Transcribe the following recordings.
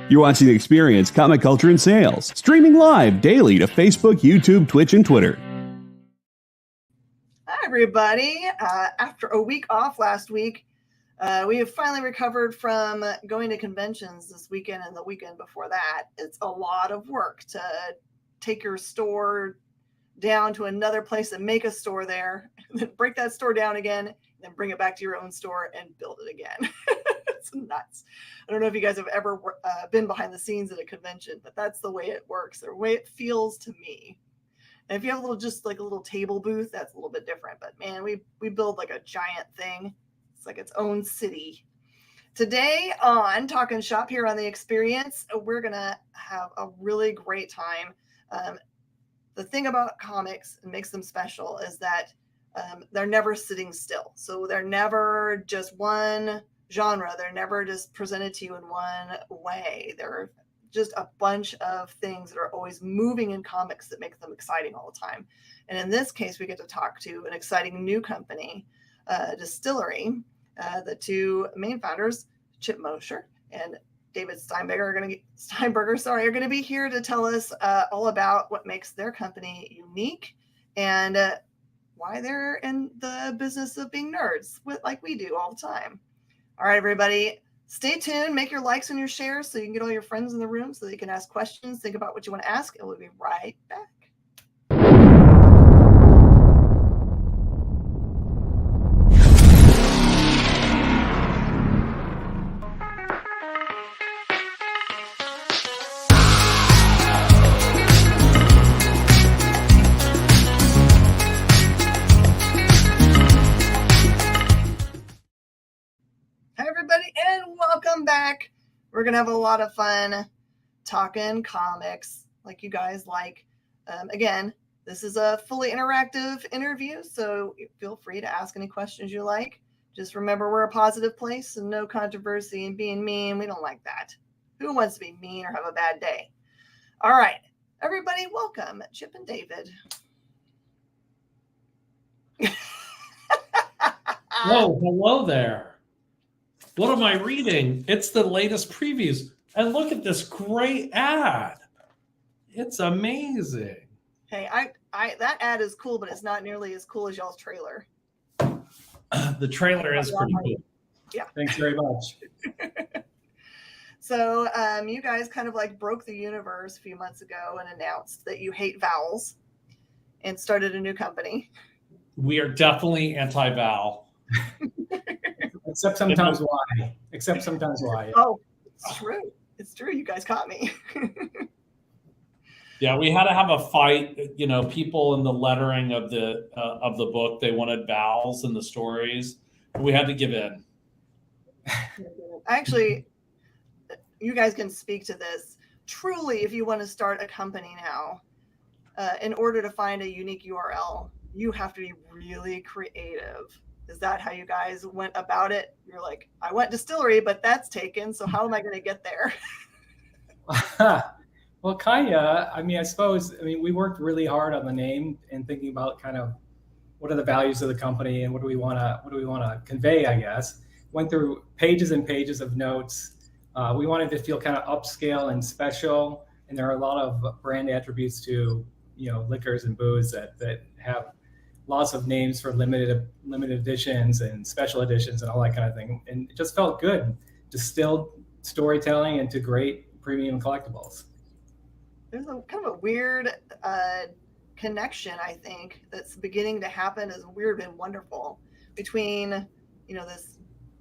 You're watching The Experience, Comic Culture and Sales, streaming live daily to Facebook, YouTube, Twitch, and Twitter. Hi, everybody. After a week off last week, we have finally recovered from going to conventions this weekend and the weekend before that. It's a lot of work to take your store down to another place and make a store there, and then break that store down again, and then bring it back to your own store and build it again. It's nuts. I don't know if you guys have ever been behind the scenes at a convention, but that's the way it works, the way it feels to me. And if you have a little table booth, that's a little bit different. But man, we build like a giant thing. It's like its own city. Today on Talkin Shop here on The Experience, we're gonna have a really great time. The thing about comics and makes them special is that they're never sitting still. So they're never just one genre. They're never just presented to you in one way. They're just a bunch of things that are always moving in comics that make them exciting all the time. And in this case, we get to talk to an exciting new company, DSTLRY. The two main founders, Chip Mosher and David Steinberger, are going to be here to tell us all about what makes their company unique and why they're in the business of being nerds, like we do all the time. All right, everybody, stay tuned. Make your likes and your shares so you can get all your friends in the room so they can ask questions, think about what you want to ask, and we'll be right back. Welcome back. We're going to have a lot of fun talking comics like you guys like. Again, this is a fully interactive interview, so feel free to ask any questions you like. Just remember, we're a positive place and no controversy and being mean. We don't like that. Who wants to be mean or have a bad day? All right, everybody, welcome, Chip and David. Whoa, hello there. What am I reading? It's the latest previews. And look at this great ad. It's amazing. Hey, that ad is cool, but it's not nearly as cool as y'all's trailer. The trailer is pretty cool. Yeah. Thanks very much. So you guys kind of like broke the universe a few months ago and announced that you hate vowels and started a new company. We are definitely anti-vowel. Except sometimes why. Oh, it's true. It's true. You guys caught me. Yeah, we had to have a fight. You know, people in the lettering of the book, they wanted vowels in the stories. We had to give in. Actually, you guys can speak to this. Truly, if you want to start a company now, in order to find a unique URL, you have to be really creative. Is that how you guys went about it? You're like, I went DSTLRY, but that's taken. So how am I going to get there? Well, kinda. I suppose we worked really hard on the name and thinking about kind of what are the values of the company and what do we want to convey, I guess. Went through pages and pages of notes. We wanted to feel kind of upscale and special. And there are a lot of brand attributes to, liquors and booze that have lots of names for limited editions and special editions and all that kind of thing. And it just felt good. Distilled storytelling into great premium collectibles. There's a kind of a weird connection, I think, that's beginning to happen as weird and wonderful between,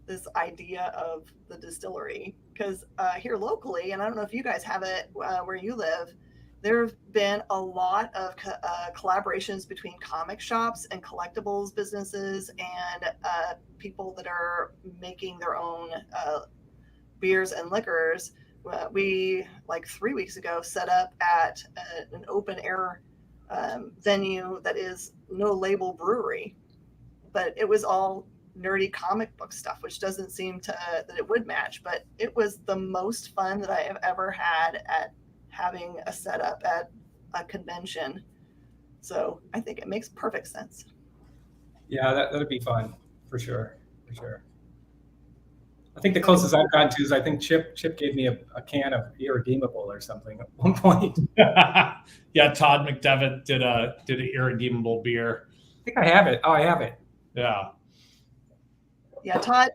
this idea of the DSTLRY. Because here locally, and I don't know if you guys have it where you live, there have been a lot of collaborations between comic shops and collectibles businesses and people that are making their own beers and liquors. We, like 3 weeks ago, set up at an open air venue that is no label brewery, but it was all nerdy comic book stuff, which doesn't seem that it would match, but it was the most fun that I have ever had at having a setup at a convention. So I think it makes perfect sense. Yeah, that'd be fun for sure. I think the closest I've gotten to is I think Chip gave me a can of Irredeemable or something at one point. Yeah, Todd McDevitt did an Irredeemable beer. I think I have it. Oh, I have it. Yeah. Yeah, Todd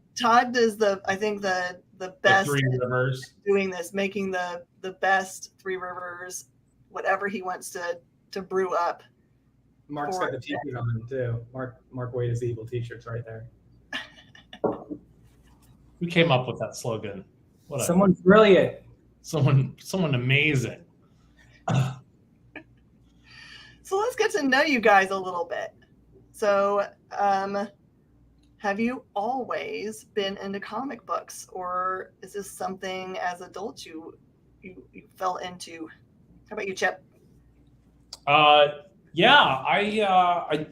is I think the best Three Rivers doing this, making the best Three Rivers, whatever he wants to brew up. Mark's got the t-shirt on him too. Mark Wade is evil t-shirts right there. Who came up with that slogan? Someone brilliant. Someone amazing. So let's get to know you guys a little bit. So, have you always been into comic books, or is this something as adults you fell into? How about you, Chip? Yeah, I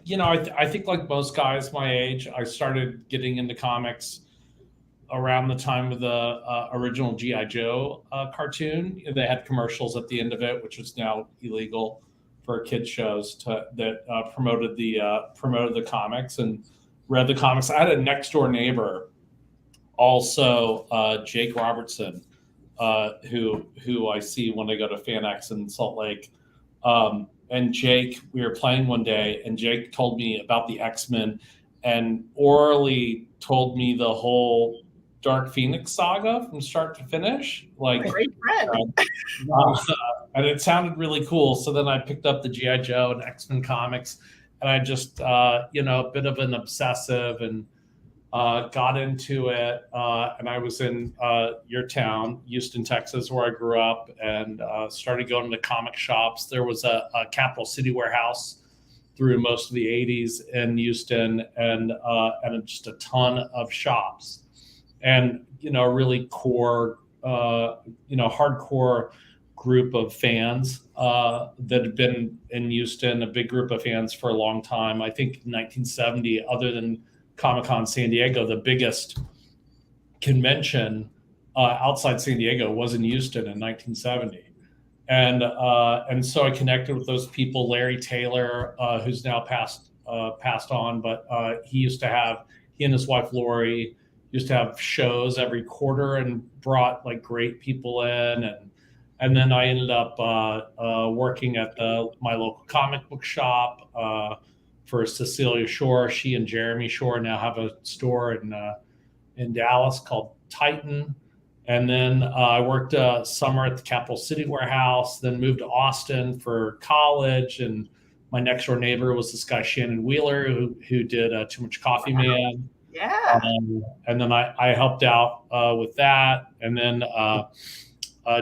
think like most guys my age, I started getting into comics around the time of the original G.I. Joe cartoon. They had commercials at the end of it, which was now illegal for kids shows that promoted the comics and read the comics. I had a next door neighbor, also Jake Robertson, who I see when I go to FanX in Salt Lake. And Jake, we were playing one day, and Jake told me about the X-Men and orally told me the whole Dark Phoenix saga from start to finish. Like, great friend. And it sounded really cool. So then I picked up the G.I. Joe and X-Men comics, and I just, a bit of an obsessive and got into it. And I was in your town, Houston, Texas, where I grew up, and started going to comic shops. There was a Capital City warehouse through most of the 80s in Houston, and just a ton of shops. And, a really core, hardcore group of fans that had been in Houston, a big group of fans for a long time. I think in 1970, other than Comic-Con San Diego, the biggest convention outside San Diego was in Houston in 1970. And so I connected with those people. Larry Taylor, who's now passed on, but he and his wife Lori used to have shows every quarter and brought like great people in. And then I ended up working at my local comic book shop for Cecilia Shore. She and Jeremy Shore now have a store in Dallas called Titan. And then I worked summer at the Capital City warehouse, then moved to Austin for college. And my next door neighbor was this guy, Shannon Wheeler, who did Too Much Coffee Man. Yeah. And then I helped out with that. And then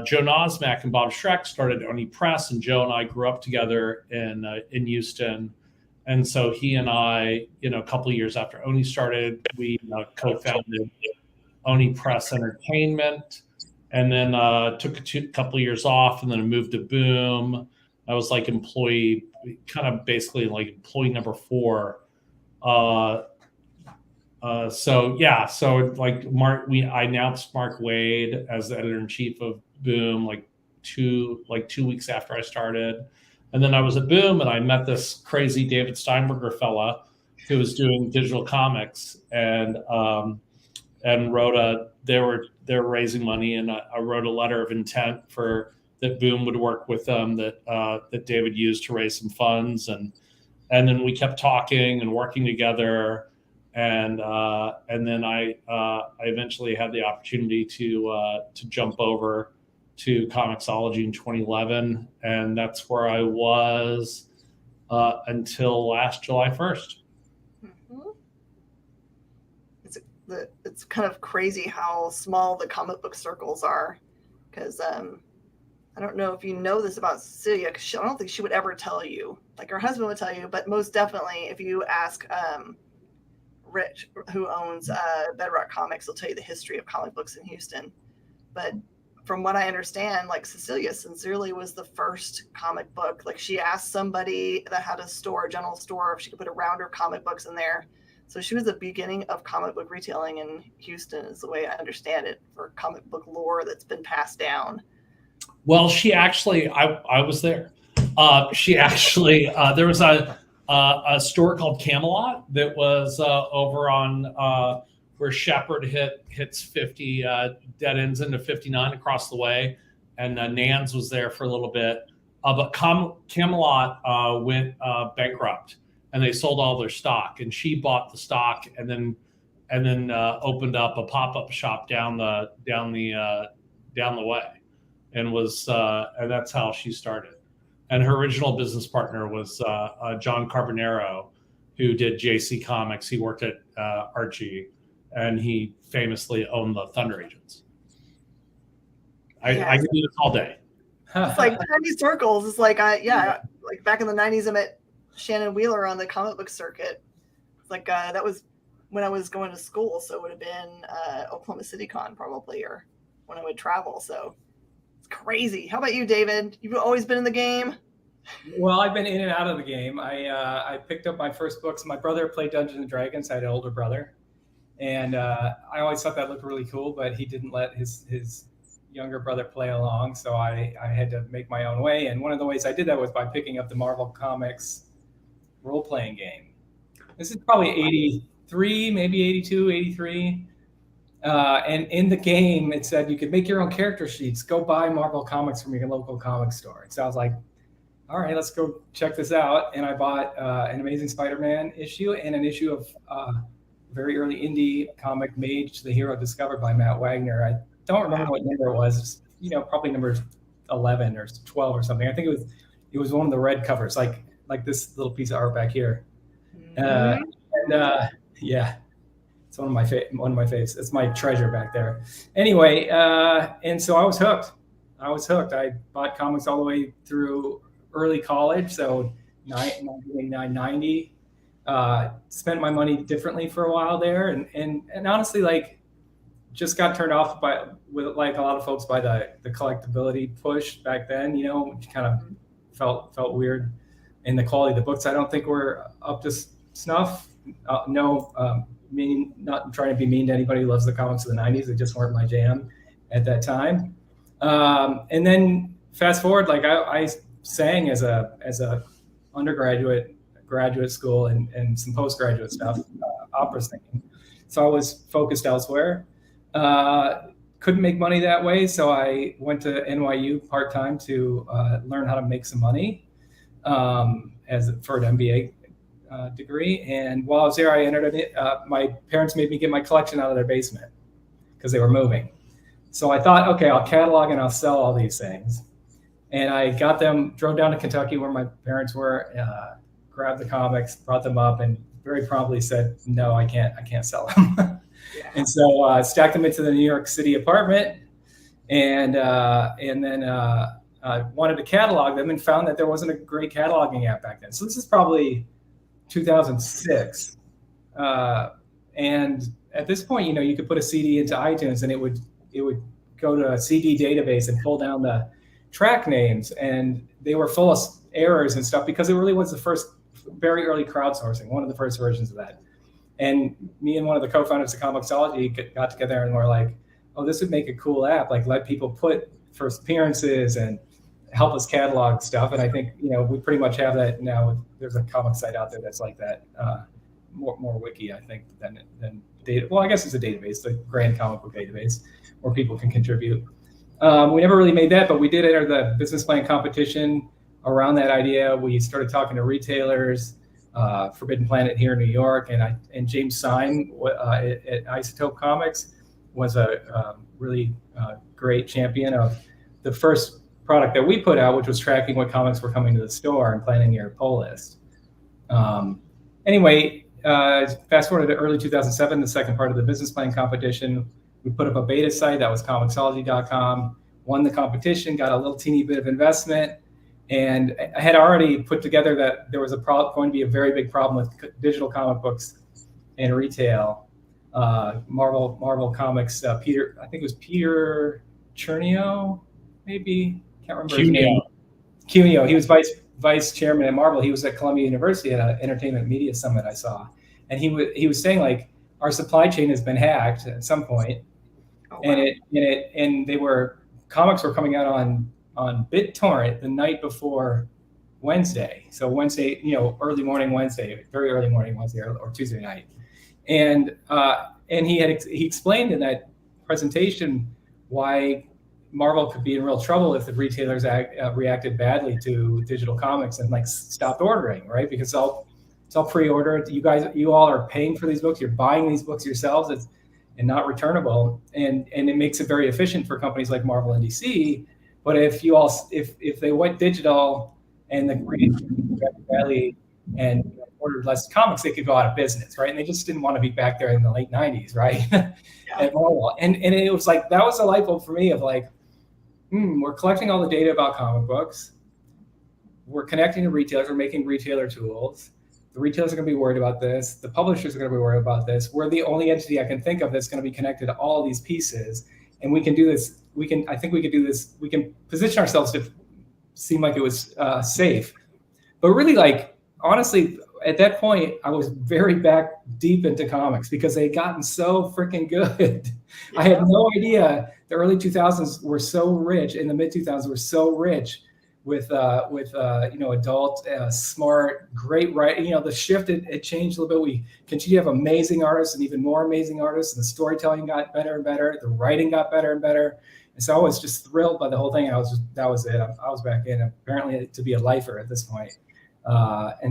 Joe Nosmak and Bob Schreck started Oni Press, and Joe and I grew up together in Houston. And so he and I, a couple of years after Oni started, we co-founded Oni Press Entertainment, and then took a couple of years off, and then I moved to Boom. I was like employee number 4. I announced Mark Wade as the editor-in-chief of Boom like 2 weeks after I started. And then I was at Boom, and I met this crazy David Steinberger fella who was doing digital comics, and wrote they were raising money, and I wrote a letter of intent that Boom would work with them, that David used to raise some funds, and then we kept talking and working together. And then I eventually had the opportunity to jump over to Comixology in 2011, and that's where I was until last July 1st. Mm-hmm. It's kind of crazy how small the comic book circles are, because I don't know if you know this about Cecilia, because I don't think she would ever tell you. Like her husband would tell you, but most definitely if you ask Rich, who owns Bedrock Comics, will tell you the history of comic books in Houston. But from what I understand, like Cecilia sincerely was the first comic book. Like she asked somebody that had a general store, if she could put a round of comic books in there. So she was the beginning of comic book retailing in Houston, is the way I understand it, for comic book lore that's been passed down. Well, she actually, I was there. She actually, there was a store called Camelot that was over on where Shepard hits 50, dead ends into 59 across the way, and Nan's was there for a little bit. But Camelot went bankrupt, and they sold all their stock. And she bought the stock, and then opened up a pop-up shop down the way, and that's how she started. And her original business partner was John Carbonaro, who did JC Comics. He worked at Archie, and he famously owned the Thunder Agents. I could do this all day. It's like tiny circles. It's like like back in the 90s, I met Shannon Wheeler on the comic book circuit. It's like that was when I was going to school, so it would have been Oklahoma City Con probably, or when I would travel. So it's crazy. How about you, David? You've always been in the game? Well, I've been in and out of the game. I picked up my first books. My brother played Dungeons and Dragons. I had an older brother, and I always thought that looked really cool, but he didn't let his younger brother play along, so I had to make my own way. And one of the ways I did that was by picking up the Marvel Comics role-playing game. This is probably 83, maybe 82, 83. And in the game, it said you could make your own character sheets. Go buy Marvel Comics from your local comic store. And so I was like, all right, let's go check this out. And I bought an Amazing Spider-Man issue and an issue of very early indie comic, Mage, the Hero Discovered by Matt Wagner. I don't remember what number it was, probably number 11 or 12 or something. I think it was one of the red covers, like this little piece of art back here. Yeah, it's one of my faves. It's my treasure back there. Anyway, and so I was hooked. I bought comics all the way through early college, so 1990. Spent my money differently for a while there, and honestly, like, just got turned off with like a lot of folks by the collectability push back then, which kind of felt weird. And the quality of the books, I don't think were up to snuff. Not trying to be mean to anybody who loves the comics of the 90s. They just weren't my jam at that time. And then fast forward, like I sang as a undergraduate, graduate school, and some postgraduate stuff, opera singing. So I was focused elsewhere. Couldn't make money that way, so I went to NYU part-time to learn how to make some money for an MBA degree. And while I was there, I entered my parents made me get my collection out of their basement because they were moving. So I thought, okay, I'll catalog and I'll sell all these things. And I got them, drove down to Kentucky where my parents were, grabbed the comics, brought them up, and very promptly said, no, I can't sell them. Yeah. And so stacked them into the New York City apartment, and then wanted to catalog them, and found that there wasn't a great cataloging app back then. So this is probably 2006. And at this point, you could put a CD into iTunes, and it would go to a CD database and pull down the track names, and they were full of errors and stuff because it really was the first very early crowdsourcing, one of the first versions of that. And me and one of the co-founders of Comixology got together and were like, oh, this would make a cool app, like let people put first appearances and help us catalog stuff. And I think, we pretty much have that now. There's a comic site out there that's like that, more wiki, I think, than data. Well, I guess it's a database, the Grand Comic Book Database, where people can contribute. We never really made that, but we did enter the business plan competition around that idea. We started talking to retailers, Forbidden Planet here in New York, and James Sine at Isotope Comics was a really great champion of the first product that we put out, which was tracking what comics were coming to the store and planning your pull list. Anyway, fast forward to early 2007, the second part of the business plan competition. We put up a beta site that was Comixology.com, won the competition, got a little teeny bit of investment, and I had already put together that there was going to be a very big problem with digital comic books in retail. Marvel Comics, I think it was Peter Chernio, maybe, can't remember. Cuneo. He was vice chairman at Marvel. He was at Columbia University at an entertainment media summit I saw, and he was saying, like, our supply chain has been hacked at some point. Oh, wow. And comics were coming out on BitTorrent the night before Wednesday. So Wednesday, early morning Wednesday, very early morning Wednesday, or Tuesday night. And And he explained in that presentation why Marvel could be in real trouble if the retailers reacted badly to digital comics and like stopped ordering, right? Because it's all pre-ordered. You all are paying for these books. You're buying these books yourselves, and not returnable. And it makes it very efficient for companies like Marvel and DC. But if they went digital and the reacted badly and ordered less comics, they could go out of business, right? And they just didn't want to be back there in the late 90s, right? At Marvel. And it was like, that was a light bulb for me of like, we're collecting all the data about comic books. We're connecting to retailers. We're making retailer tools. The retailers are going to be worried about this. The publishers are going to be worried about this. We're the only entity I can think of that's going to be connected to all of these pieces. And we can do this. I think we can do this. We can position ourselves to seem like it was safe. But really, like, honestly, at that point, I was very back deep into comics because they had gotten so freaking good. Yeah. I had no idea the early 2000s were so rich, and the mid 2000s were so rich with adult, smart, great writing. The shift it changed a little bit. We continue to have amazing artists and even more amazing artists, and the storytelling got better and better. The writing got better and better. And so I was just thrilled by the whole thing. That was it. I was back in, apparently to be a lifer at this point.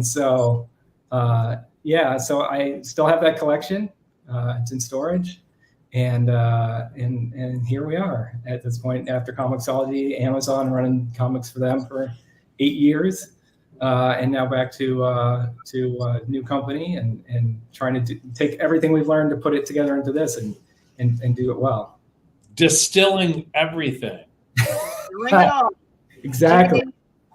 So I still have that collection. It's in storage. And here we are at this point after Comixology, Amazon, running comics for them for 8 years, and now back to a new company and trying to take everything we've learned to put it together into this and do it well. Distilling everything. Bring it on. Exactly.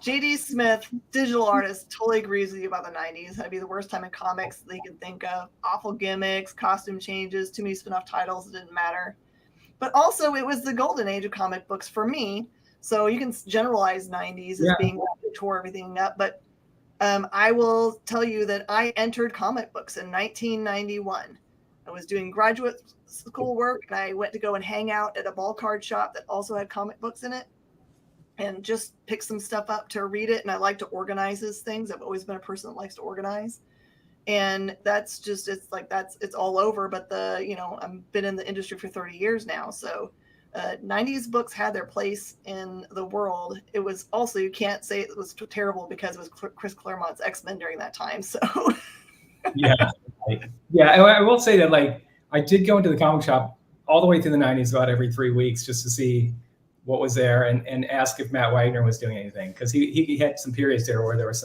J.D. Smith, digital artist, totally agrees with you about the 90s. That'd be the worst time in comics they could think of. Awful gimmicks, costume changes, too many spin-off titles, it didn't matter. But also, it was the golden age of comic books for me. So you can generalize 90s as being what tore everything up. But I will tell you that I entered comic books in 1991. I was doing graduate school work, and I went to go and hang out at a ball card shop that also had comic books in it, and just pick some stuff up to read it. And I like to organize these things. I've always been a person that likes to organize. And that's just, it's all over. But I've been in the industry for 30 years now. So 90s books had their place in the world. It was also, you can't say it was terrible because it was Chris Claremont's X-Men during that time. So yeah. I will say that, like, I did go into the comic shop all the way through the 90s about every 3 weeks just to see what was there and ask if Matt Wagner was doing anything, because he had some periods there where there were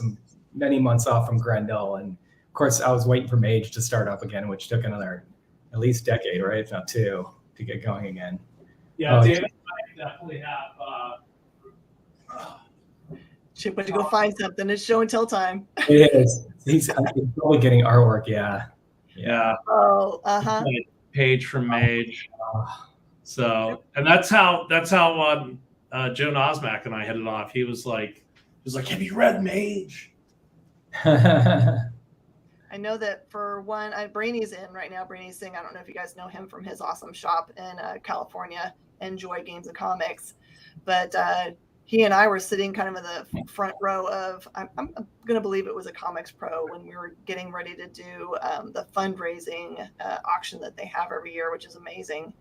many months off from Grendel, and of course I was waiting for Mage to start up again, which took another at least decade, right, if not two, to get going again. Yeah, David, I definitely have. Chip went to go find something. It's show and tell time. It is. He's probably getting artwork. Yeah. Oh, Page from Mage. So, and that's how Joe Nosmak and I hit it off. He was like, have you read Mage? I know that for one, Brainy's in right now. Brainy's Singh. I don't know if you guys know him from his awesome shop in California, Enjoy Games and Comics. But he and I were sitting kind of in the front row of, I'm going to believe it was a Comics Pro, when we were getting ready to do the fundraising auction that they have every year, which is amazing.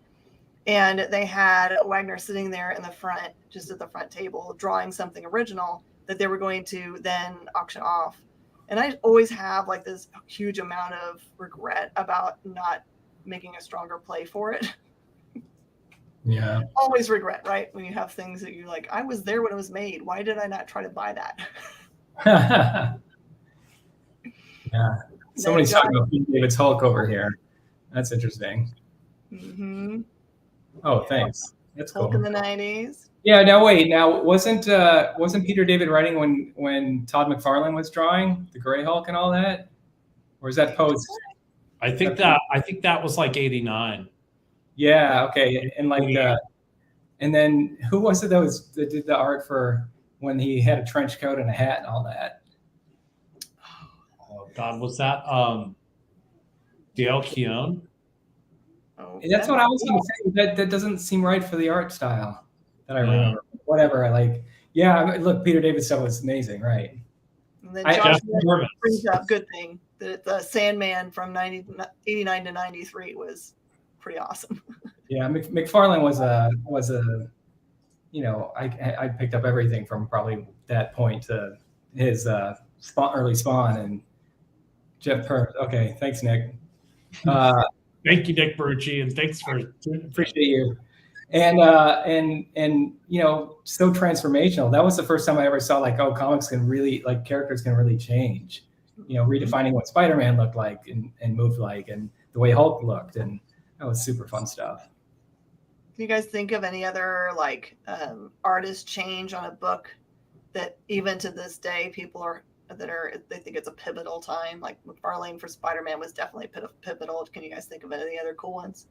And they had Wagner sitting there in the front, just at the front table, drawing something original that they were going to then auction off. And I always have like this huge amount of regret about not making a stronger play for it. Yeah. Always regret, right? When you have things that you like, I was there when it was made. Why did I not try to buy that? Yeah. Somebody's talking about David's Hulk over here. That's interesting. Mm-hmm. Oh, thanks. That's cool. Hulk in the 90s. Yeah. Now wait. Now wasn't Peter David writing when Todd McFarlane was drawing the Gray Hulk and all that, or is that post? I think that was like 89. Yeah. Okay. And like, and then who was it that did the art for when he had a trench coat and a hat and all that? Oh God, was that Dale Keown? Oh, That's what I was going to say. That doesn't seem right for the art style that I remember. Whatever. Look, Peter David stuff was amazing, right? And then Josh brings up good thing that the Sandman from 89 to 93 was pretty awesome. Yeah, McFarlane was a I picked up everything from probably that point to his early Spawn and Jeff Purr. Okay, thanks, Nick. Thank you, Nick Berrucci, and thanks for appreciate you. And so transformational. That was the first time I ever saw like, oh, comics can really, like, characters can really change. Redefining what Spider-Man looked like and moved like, and the way Hulk looked, and that was super fun stuff. Do you guys think of any other artist change on a book that even to this day people they think it's a pivotal time? Like McFarlane for Spider-Man was definitely pivotal. Can you guys think of any other cool ones?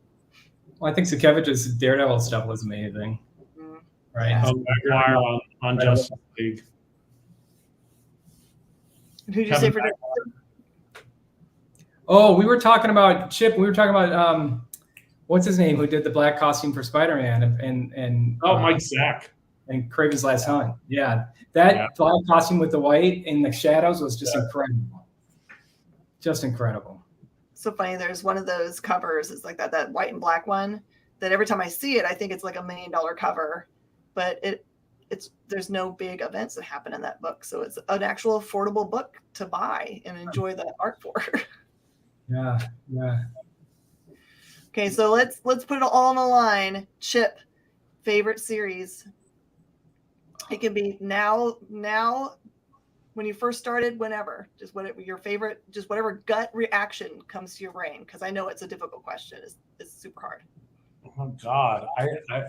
Well, I think Sienkiewicz's Daredevil stuff was amazing. Mm-hmm. Right. Yeah. Maguire on Justice League. Who did you say for? Oh, we were talking about Chip. We were talking about what's his name, who did the black costume for Spider-Man and Mike Zack and Craven's Last Hunt. Yeah, that black costume with the white in the shadows was just incredible. Just incredible. So funny. There's one of those covers. It's like that white and black one. That every time I see it, I think it's like $1 million cover, but there's no big events that happen in that book. So it's an actual affordable book to buy and enjoy the art for. Yeah. Okay, so let's put it all on the line. Chip, favorite series. It can be now, when you first started, whenever. Just whatever your favorite, just whatever gut reaction comes to your brain. Because I know it's a difficult question. It's super hard. Oh God,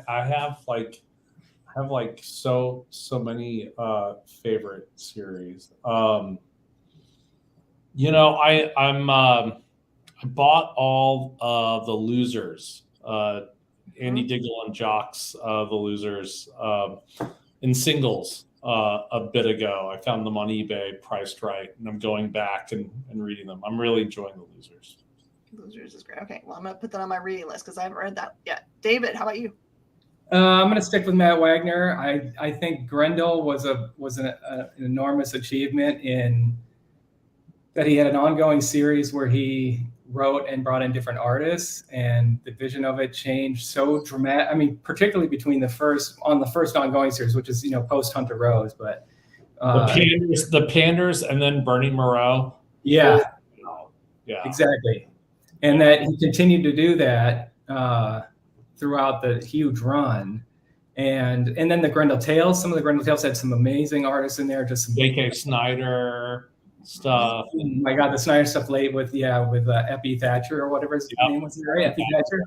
I have so many favorite series. I bought all the Losers, Andy Diggle and Jock's The Losers, in singles a bit ago. I found them on eBay priced right, and I'm going back and reading them. I'm really enjoying The Losers. Losers is great. Okay, well, I'm going to put that on my reading list because I haven't read that yet. David, how about you? I'm going to stick with Matt Wagner. I think Grendel was an enormous achievement in that he had an ongoing series where he wrote and brought in different artists, and the vision of it changed so dramatic. I mean, particularly between the first ongoing series, which is post Hunter Rose, but the Panders, and then Bernie Moreau. Yeah, yeah, exactly. And that he continued to do that throughout the huge run, and then the Grendel Tales. Some of the Grendel Tales had some amazing artists in there. Just some J.K. Snyder stuff. Oh my God, the Snyder stuff late with Epi Thatcher or whatever his name was, right? Epi Thatcher.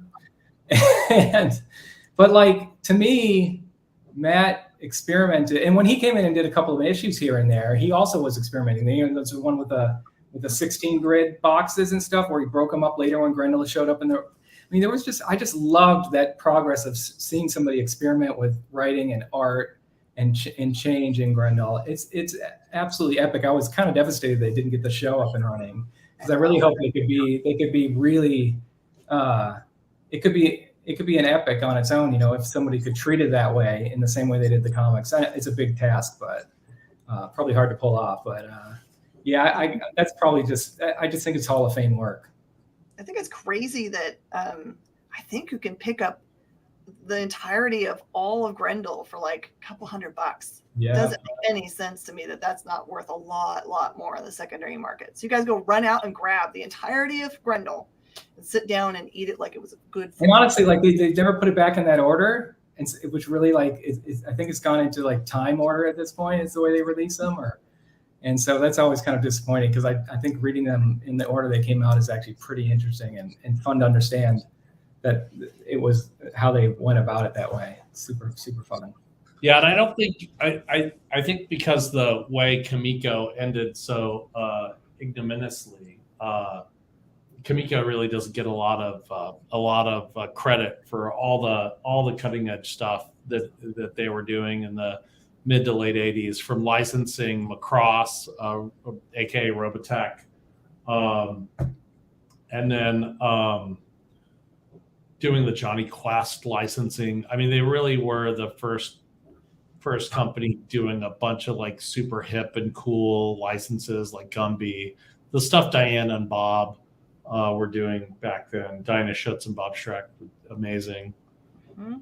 But to me, Matt experimented, and when he came in and did a couple of issues here and there, he also was experimenting. There's one with the 16 grid boxes and stuff where he broke them up later when Grendel showed up in there. I mean, I just loved that progress of seeing somebody experiment with writing and art and change in Grendel. It's absolutely epic. I was kind of devastated they didn't get the show up and running, because I really hope they could be really it could be an epic on its own, if somebody could treat it that way in the same way they did the comics. It's a big task, but probably hard to pull off. But that's probably I just think it's Hall of Fame work. I think it's crazy that I think you can pick up the entirety of all of Grendel for like a couple $100. Yeah. Doesn't make any sense to me that's not worth a lot more on the secondary market. So you guys go run out and grab the entirety of Grendel and sit down and eat it like it was a good food. And honestly, they never put it back in that order, and which really I think it's gone into time order at this point. Is the way they release them, and so that's always kind of disappointing, because I think reading them in the order they came out is actually pretty interesting and fun to understand that it was how they went about it that way. Super fun. Yeah, and I don't think I think because the way Kimiko ended so ignominiously, Kimiko really doesn't get a lot of credit for all the cutting edge stuff that they were doing in the mid to late 80s, from licensing Macross, aka Robotech, and then doing the Johnny Quest licensing. I mean, they really were the first company doing a bunch of super hip and cool licenses like Gumby, the stuff Diana and Bob were doing back then. Dinah Schutz and Bob Schreck, amazing. Mhm.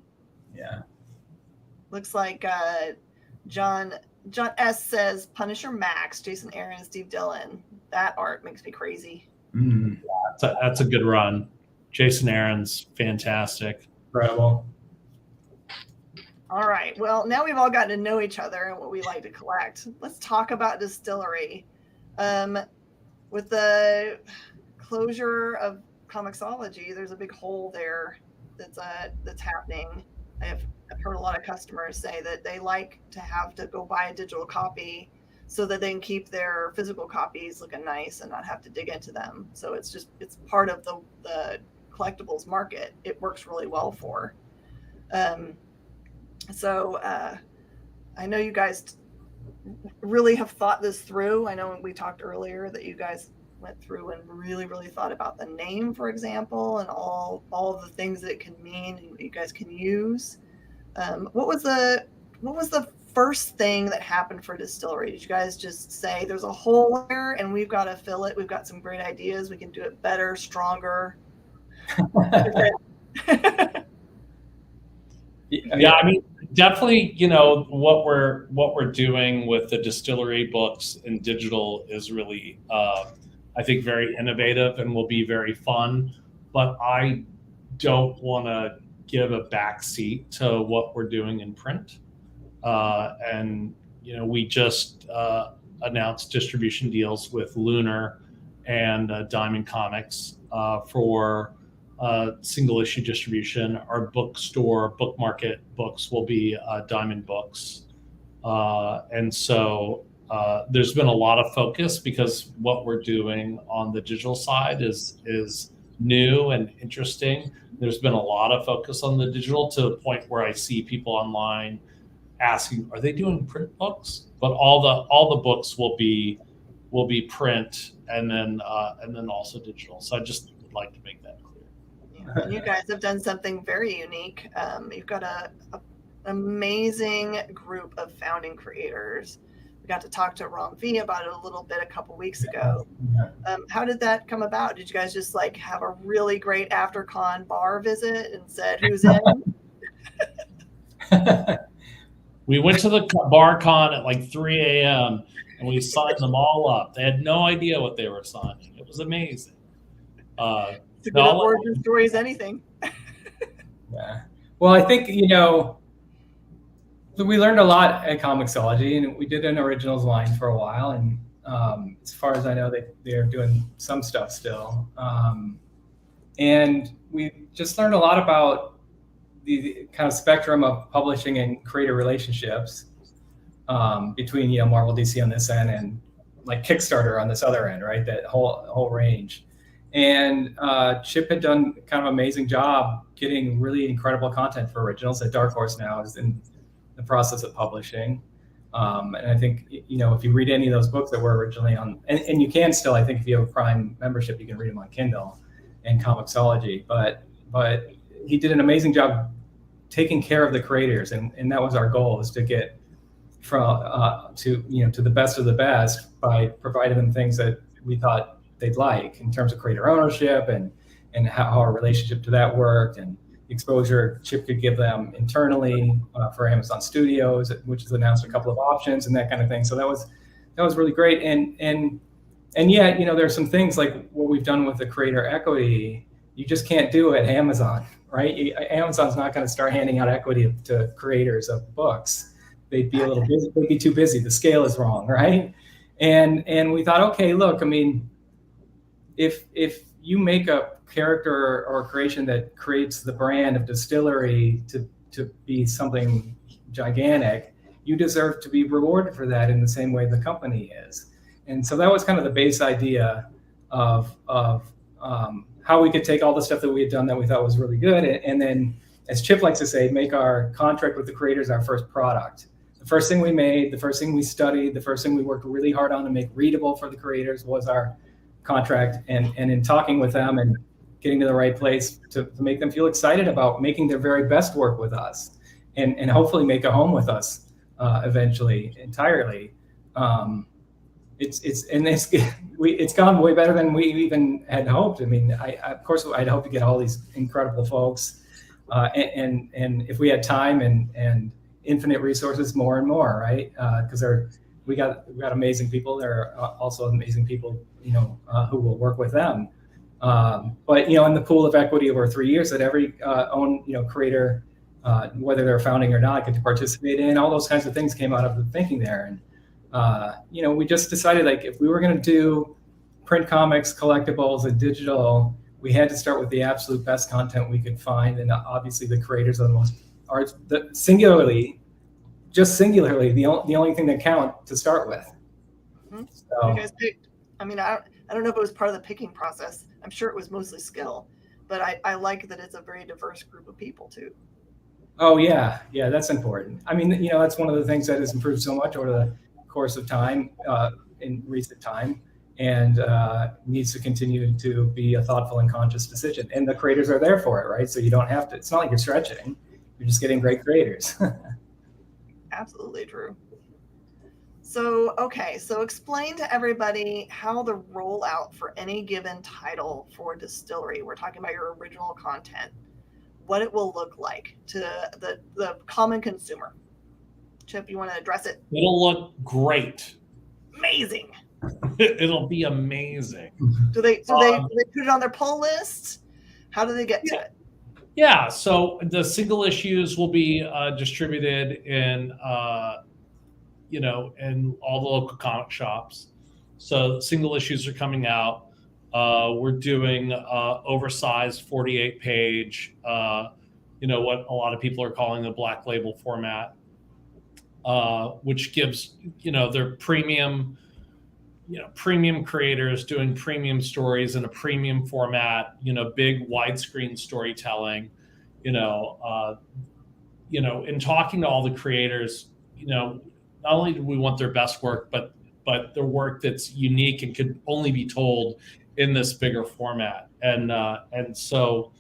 Yeah. Looks like John S says Punisher Max, Jason Aaron, Steve Dillon. That art makes me crazy. Mm. That's a good run. Jason Aaron's fantastic. Incredible. All right. Well, now we've all gotten to know each other and what we like to collect. Let's talk about DSTLRY. With the closure of Comixology, there's a big hole there that's happening. I've heard a lot of customers say that they like to have to go buy a digital copy so that they can keep their physical copies looking nice and not have to dig into them. So it's part of the collectibles market. It works really well for. So I know you guys really have thought this through. I know we talked earlier that you guys went through and really, really thought about the name, for example, and all of the things that it can mean and what you guys can use. What was the first thing that happened for DSTLRY? Did you guys just say there's a hole there and we've got to fill it? We've got some great ideas. We can do it better, stronger. Yeah, I mean, definitely, you know, what we're doing with the DSTLRY books in digital is really, I think, very innovative and will be very fun. But I don't want to give a backseat to what we're doing in print. And you know, we just announced distribution deals with Lunar and Diamond Comics for single issue distribution. Our bookstore, Book Market books will be Diamond Books. And so there's been a lot of focus because what we're doing on the digital side is new and interesting. There's been a lot of focus on the digital to the point where I see people online asking, are they doing print books? But all the books will be print and then also digital. So I just would like to make that clear. And you guys have done something very unique. You've got an amazing group of founding creators. We got to talk to Ron V about it a little bit a couple weeks ago. How did that come about? Did you guys just like have a really great after-con bar visit and said, who's in? We went to the bar con at like 3 a.m. and we signed them all up. They had no idea what they were signing. It was amazing. It's a good origin story as anything. Yeah. Well, I think, you know, we learned a lot at Comixology, and we did an originals line for a while. And as far as I know, they're doing some stuff still. And we just learned a lot about the kind of spectrum of publishing and creator relationships between, you know, Marvel, DC on this end and like Kickstarter on this other end, right? That whole range. And Chip had done kind of an amazing job getting really incredible content for originals that Dark Horse now is in the process of publishing. And I think, you know, if you read any of those books that were originally on, and you can still, I think if you have a Prime membership, you can read them on Kindle and Comixology. But he did an amazing job taking care of the creators, and that was our goal, is to get to the best of the best by providing them things that we thought they'd like in terms of creator ownership and how our relationship to that worked, and exposure Chip could give them internally for Amazon Studios, which has announced a couple of options and that kind of thing. So that was really great. And yet, you know, there's some things like what we've done with the creator equity, you just can't do at Amazon, right? Amazon's not going to start handing out equity to creators of books. They'd be a little busy. They'd be too busy. The scale is wrong, right? And we thought, okay, look, I mean, if you make a character or a creation that creates the brand of DSTLRY to be something gigantic, you deserve to be rewarded for that in the same way the company is. And so that was kind of the base idea of how we could take all the stuff that we had done that we thought was really good, and then, as Chip likes to say, make our contract with the creators our first product. The first thing we made, the first thing we studied, the first thing we worked really hard on to make readable for the creators was our contract. And in talking with them and getting to the right place to make them feel excited about making their very best work with us, and hopefully make a home with us eventually entirely. it's gone way better than we even had hoped. I mean, of course I'd hope to get all these incredible folks, and if we had time and infinite resources, more and more, right? Because we got amazing people. There are also amazing people, who will work with them. But in the pool of equity over 3 years that every creator, whether they're founding or not, get to participate in, all those kinds of things came out of the thinking there. And we just decided, like, if we were going to do print comics, collectibles, and digital, we had to start with the absolute best content we could find. And obviously the creators are singularly, the only thing that count to start with. Mm-hmm. So you guys picked, I don't know if it was part of the picking process. I'm sure it was mostly skill, but I like that it's a very diverse group of people too. Oh yeah, that's important. I mean, that's one of the things that has improved so much over the course of time, in recent time, and needs to continue to be a thoughtful and conscious decision. And the creators are there for it, right? So you don't have to. It's not like you're stretching. You're just getting great creators. Absolutely true. So explain to everybody how the rollout for any given title for DSTLRY, we're talking about your original content, what it will look like to the common consumer. Chip, you want to address it? It'll look great. Amazing. It'll be amazing. Do they put it on their pull list? How do they get to it? Yeah, so the single issues will be distributed in in all the local comic shops. So single issues are coming out. We're doing oversized 48-page, what a lot of people are calling the black label format, which gives, their premium creators doing premium stories in a premium format, big widescreen storytelling, in talking to all the creators, not only do we want their best work, but their work that's unique and could only be told in this bigger format. And so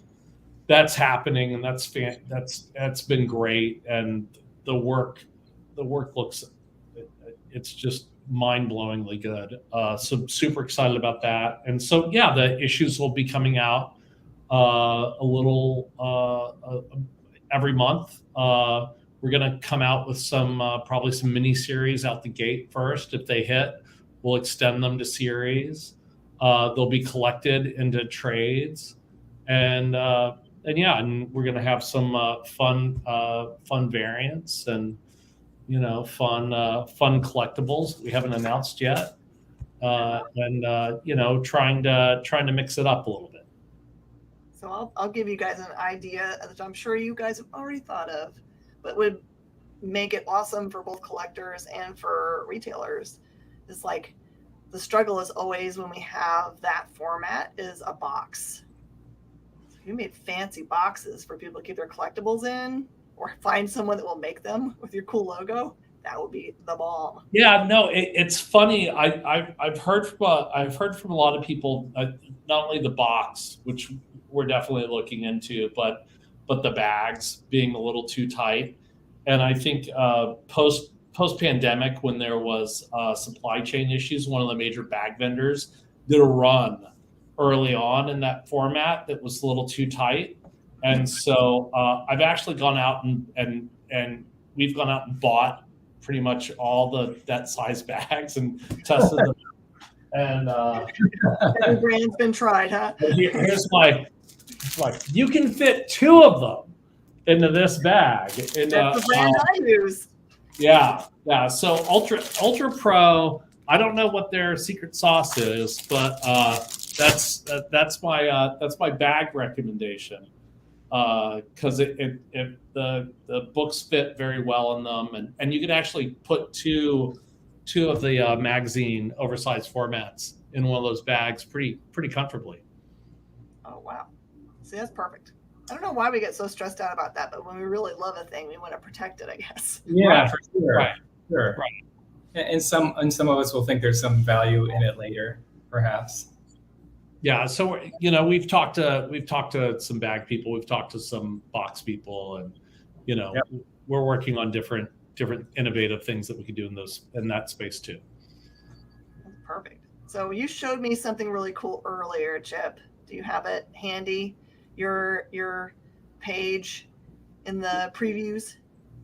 that's happening, and that's been great. And the work looks, it's just mind-blowingly good. So super excited about that. And so, the issues will be coming out a little every month. We're going to come out with probably some mini series out the gate first. If they hit, we'll extend them to series. They'll be collected into trades, and we're going to have some fun variants and fun collectibles we haven't announced yet, and trying to mix it up a little bit. So I'll give you guys an idea that I'm sure you guys have already thought of, but would make it awesome for both collectors and for retailers. Is like, the struggle is always when we have that format is a box. So if you made fancy boxes for people to keep their collectibles in, or find someone that will make them with your cool logo, that would be the bomb. Yeah, no, it's funny. I've heard from a lot of people, not only the box, which we're definitely looking into, but the bags being a little too tight. And I think post pandemic, when there was supply chain issues, one of the major bag vendors did a run early on in that format that was a little too tight. And so I've actually gone out and we've gone out and bought pretty much all that size bags and tested them. And every brand's been tried, huh? Here's you can fit 2 of them into this bag. And, that's the brand I use. Yeah. So Ultra Pro, I don't know what their secret sauce is, but that's my bag recommendation. Because the books fit very well in them, and you could actually put two of the magazine oversized formats in one of those bags pretty comfortably. Oh wow! See, that's perfect. I don't know why we get so stressed out about that, but when we really love a thing, we want to protect it, I guess. Yeah, right. For sure. Right. Sure. Right. And some of us will think there's some value in it later, perhaps. Yeah, so we've talked to some bag people, we've talked to some box people, and yep. We're working on different innovative things that we can do in that space too. Perfect. So you showed me something really cool earlier, Chip. Do you have it handy? Your page in the previews?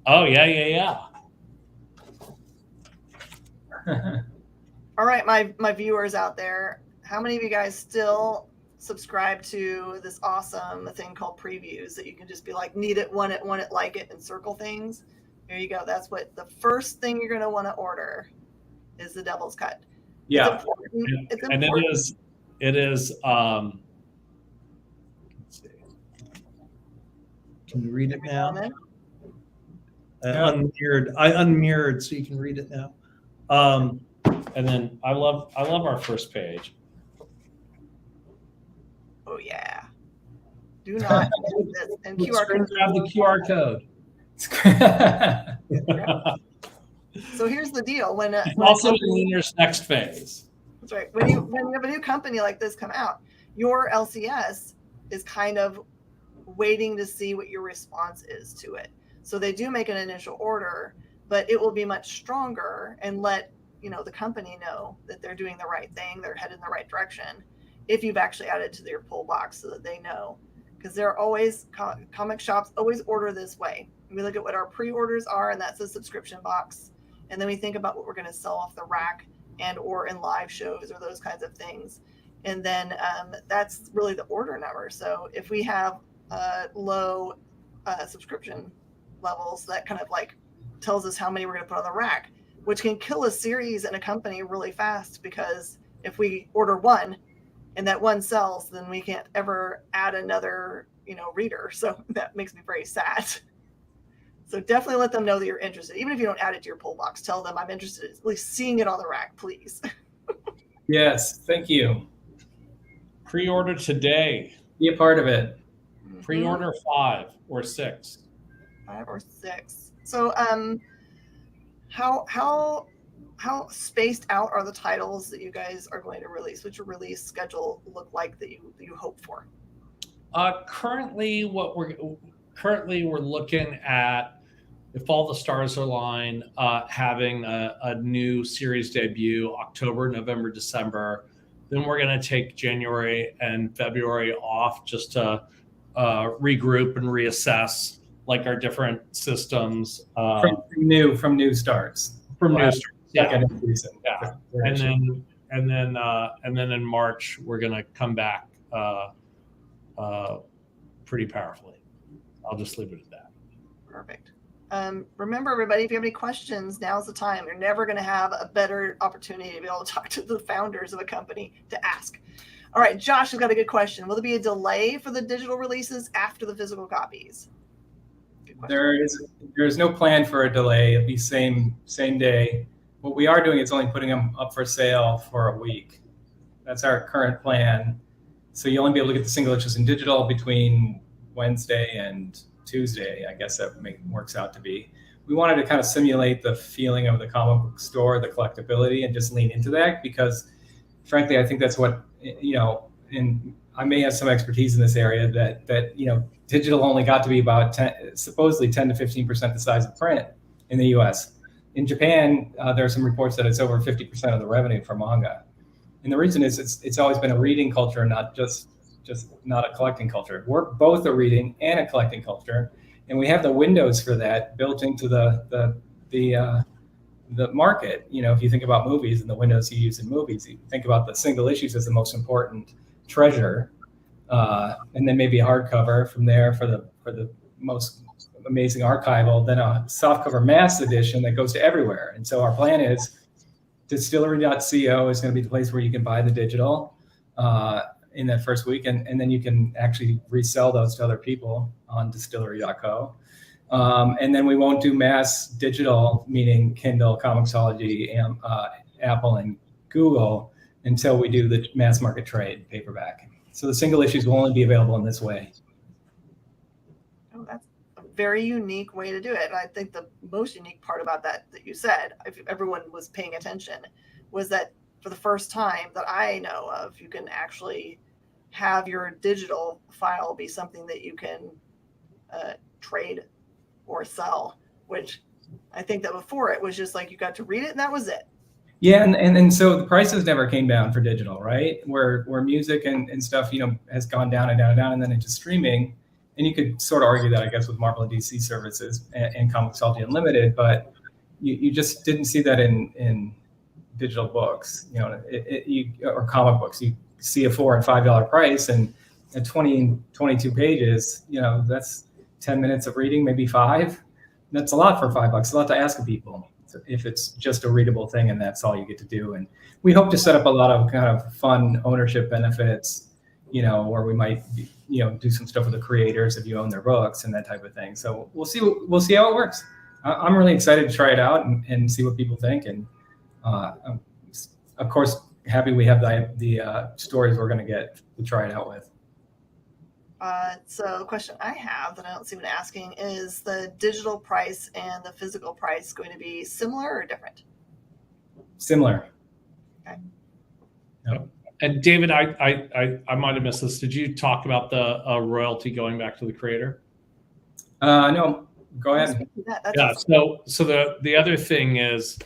Oh, yeah. All right, my viewers out there, how many of you guys still subscribe to this awesome thing called previews that you can just be like, need it, want it, like it, and circle things? Here you go. That's what the first thing you're going to want to order is the Devil's Cut. Yeah. It's important. It's And important. it is let's see. Can you read it now? Unmirrored. I unmirrored so you can read it now. And then I love our first page. Oh yeah. Do not do this. And QR code. Grab the QR code. So here's the deal. When also in Leaner's next phase. That's right. When you have a new company like this come out, your LCS is kind of waiting to see what your response is to it. So they do make an initial order, but it will be much stronger and let the company know that they're doing the right thing, they're headed in the right direction, if you've actually added to their pull box so that they know. Because they're always, comic shops always order this way. We look at what our pre-orders are, and that's a subscription box. And then we think about what we're going to sell off the rack and or in live shows or those kinds of things. And then that's really the order number. So if we have low subscription levels, that kind of like tells us how many we're going to put on the rack, which can kill a series and a company really fast, because if we order one and that one sells, then we can't ever add another, reader. So that makes me very sad. So definitely let them know that you're interested. Even if you don't add it to your pull box, tell them I'm interested in at least seeing it on the rack, please. Yes, thank you. Pre-order today. Be a part of it. Pre-order 5 or 6. 5 or 6. So how spaced out are the titles that you guys are going to release? What's your release schedule look like that you hope for? Currently we're looking at, if all the stars align, having a new series debut October, November, December. Then we're going to take January and February off just to regroup and reassess like our different systems. From new starts. From new starts. Yeah. Yeah. And then in March we're going to come back pretty powerfully. I'll just leave it at that. Perfect. Remember, everybody, if you have any questions, now's the time. You're never going to have a better opportunity to be able to talk to the founders of a company to ask. All right, Josh has got a good question. Will there be a delay for the digital releases after the physical copies? There's no plan for a delay. It'll be same day. What we are doing is only putting them up for sale for a week. That's our current plan. So you'll only be able to get the single issues in digital between Wednesday and Tuesday, I guess that works out to be. We wanted to kind of simulate the feeling of the comic book store, the collectability, and just lean into that, because frankly, I think that's what, and I may have some expertise in this area, that digital only got to be about supposedly 10 to 15% the size of print in the US. In Japan, there are some reports that it's over 50% of the revenue for manga. And the reason is it's always been a reading culture, not just not a collecting culture. We're both a reading and a collecting culture, and we have the windows for that built into the market. If you think about movies and the windows you use in movies, you think about the single issues as the most important treasure, and then maybe a hardcover from there for the most amazing archival, then a softcover mass edition that goes to everywhere. And so our plan is DSTLRY.co is going to be the place where you can buy the digital in that first week, and then you can actually resell those to other people on DSTLRY.co. And then we won't do mass digital, meaning Kindle, Comixology, Apple, and Google, until we do the mass market trade paperback. So the single issues will only be available in this way. Oh, that's a very unique way to do it. And I think the most unique part about that you said, if everyone was paying attention, was that for the first time that I know of, you can actually have your digital file be something that you can trade or sell, which I think that before it was just like you got to read it and that was it. Yeah, and so the prices never came down for digital, right? Where music and stuff, has gone down and down and down, and then into streaming. And you could sort of argue that, I guess, with Marvel and DC services and Comixology Unlimited, but you just didn't see that in digital books, or comic books. You see a $4 and $5 price, and at 22 pages, that's 10 minutes of reading, maybe 5. That's a lot for $5. A lot to ask of people if it's just a readable thing and that's all you get to do. And we hope to set up a lot of kind of fun ownership benefits, where we might, do some stuff with the creators if you own their books and that type of thing. So we'll see how it works. I'm really excited to try it out and see what people think. And I'm, of course, happy we have the stories we're going to get to try it out with. So the question I have that I don't see anyone asking is the digital price and the physical price going to be similar or different? Similar. Okay. Yep. And David, I might have missed this. Did you talk about the royalty going back to the creator? No, go ahead. Yeah. So the other thing is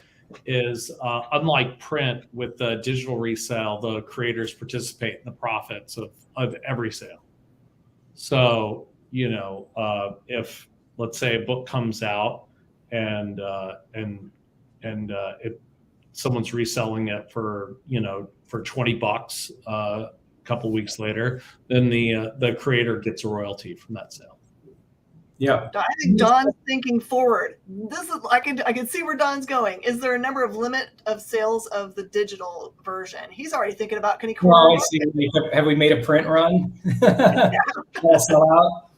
unlike print, with the digital resale, the creators participate in the profits of every sale. So, if, let's say, a book comes out and someone's reselling it for $20 a couple weeks later, then the creator gets a royalty from that sale. Yeah. I think Don's thinking forward. This is I can see where Don's going. Is there a number of limit of sales of the digital version? He's already thinking about, can he Well, have we made a print run? Sell out.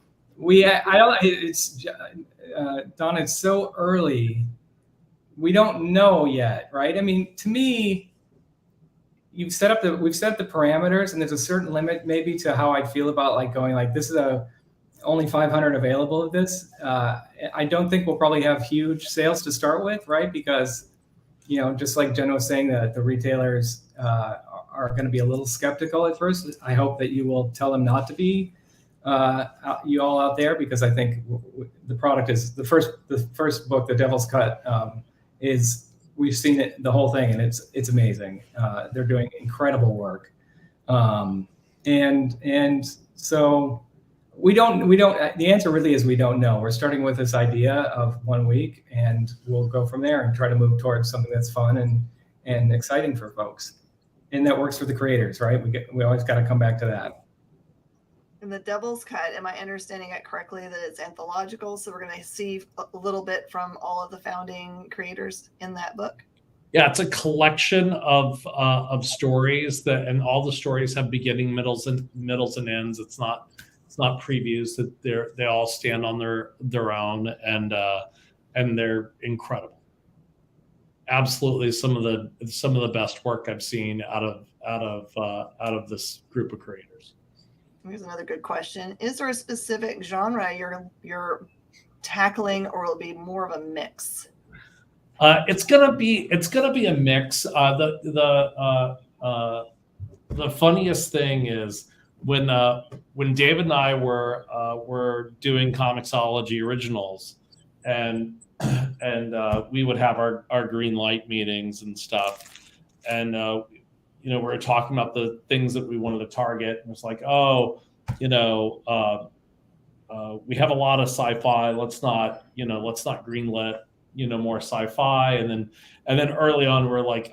Don, it's so early. We don't know yet, right? I mean, to me, we've set the parameters, and there's a certain limit maybe to how I'd feel about going this is only 500 available of this. I don't think we'll probably have huge sales to start with, right? Because, just like Jen was saying, that the retailers are going to be a little skeptical at first. I hope that you will tell them not to be, you all out there, because I think the product is the first book, The Devil's Cut, we've seen it, the whole thing, and it's amazing. They're doing incredible work, and so. The answer really is we don't know. We're starting with this idea of 1 week, and we'll go from there and try to move towards something that's fun and exciting for folks. And that works for the creators, right? We always got to come back to that. In The Devil's Cut, am I understanding it correctly that it's anthological? So we're going to see a little bit from all of the founding creators in that book? Yeah, it's a collection of stories and all the stories have beginning, middles and ends. It's not previews, that they all stand on their own, and they're incredible. Absolutely, some of the best work I've seen out of this group of creators. Here's another good question: is there a specific genre you're tackling, or will it be more of a mix? It's gonna be a mix. The funniest thing is, when David and I were doing Comixology Originals, and we would have our green light meetings and stuff, and we were talking about the things that we wanted to target, and it's like, we have a lot of sci-fi. Let's not greenlit more sci-fi, and then early on we're like,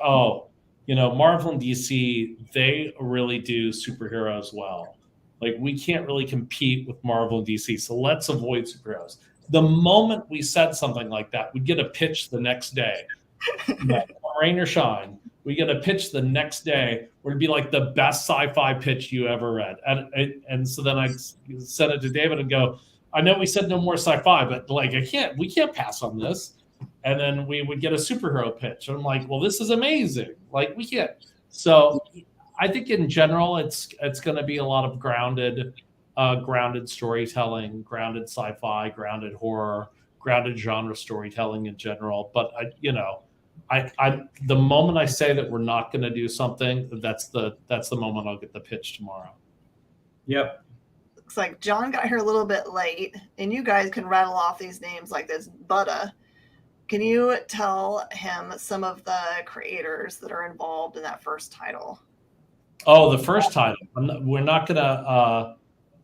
Marvel and DC, they really do superheroes well. We can't really compete with Marvel and DC, so let's avoid superheroes. The moment we said something like that, we'd get a pitch the next day. Rain or shine, we get a pitch the next day where it'd be like the best sci-fi pitch you ever read. And so then I sent it to David and go, I know we said no more sci-fi, but we can't pass on this. And then we would get a superhero pitch. And I'm like, well, this is amazing. We can't. So I think in general, it's going to be a lot of grounded storytelling, grounded sci-fi, grounded horror, grounded genre storytelling in general. But the moment I say that we're not going to do something, that's the moment I'll get the pitch tomorrow. Yep. Looks like John got here a little bit late, and you guys can rattle off these names like this: Butta, Can you tell him some of the creators that are involved in that first title? Oh, the first title. We're not gonna.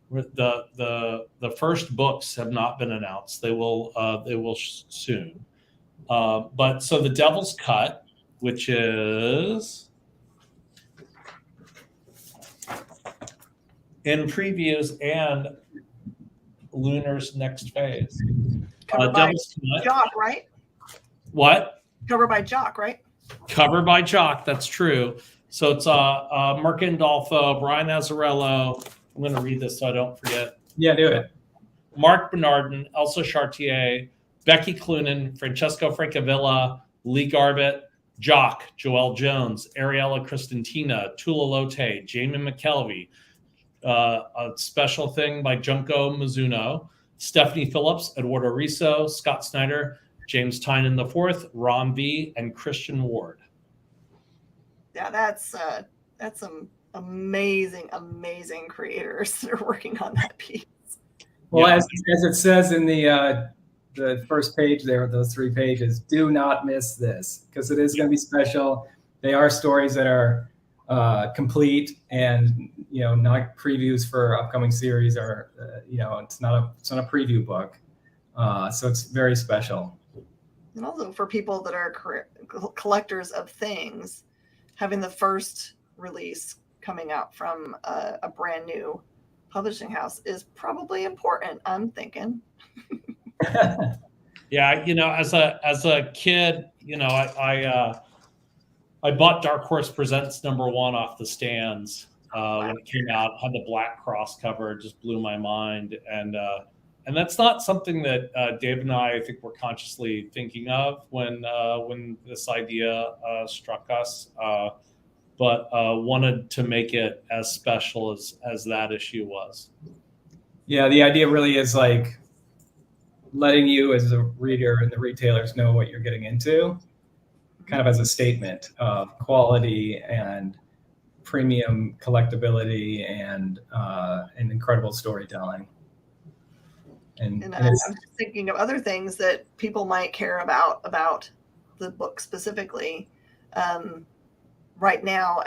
The first books have not been announced. They will soon. But so the Devil's Cut, which is in previews and Lunar's next phase. Covered by Jock, right? What? Covered by Jock, right? Covered by Jock. That's true. So it's Mark Gandolfo, Brian Azzarello. I'm going to read this so I don't forget. Yeah, do it. Mark Bernardin, Elsa Chartier, Becky Cloonan, Francesco Francavilla, Lee Garbett, Jock, Joelle Jones, Ariella Cristantina, Tula Lotte, Jamie McKelvey, a special thing by Junko Mizuno, Stephanie Phillips, Eduardo Riso, Scott Snyder, James Tynan IV, Ron V, and Christian Ward. Yeah, that's some amazing creators that are working on that piece. Well, as it says in the first page there, those 3 pages, do not miss this because it is going to be special. They are stories that are complete and not previews for upcoming series or it's not a preview book, so it's very special. And also for people that are collectors of things, having the first release coming out from a brand new publishing house is probably important, I'm thinking. Yeah, as a kid, I bought Dark Horse Presents #1 off the stands when it came out. Had the black cross cover, it just blew my mind, and that's not something that Dave and I think were consciously thinking of when this idea struck us, but wanted to make it as special as that issue was. Yeah, the idea really is like letting you as a reader and the retailers know what you're getting into, kind of as a statement of quality and premium collectability and incredible storytelling. And I'm just thinking of other things that people might care about the book specifically. Right now,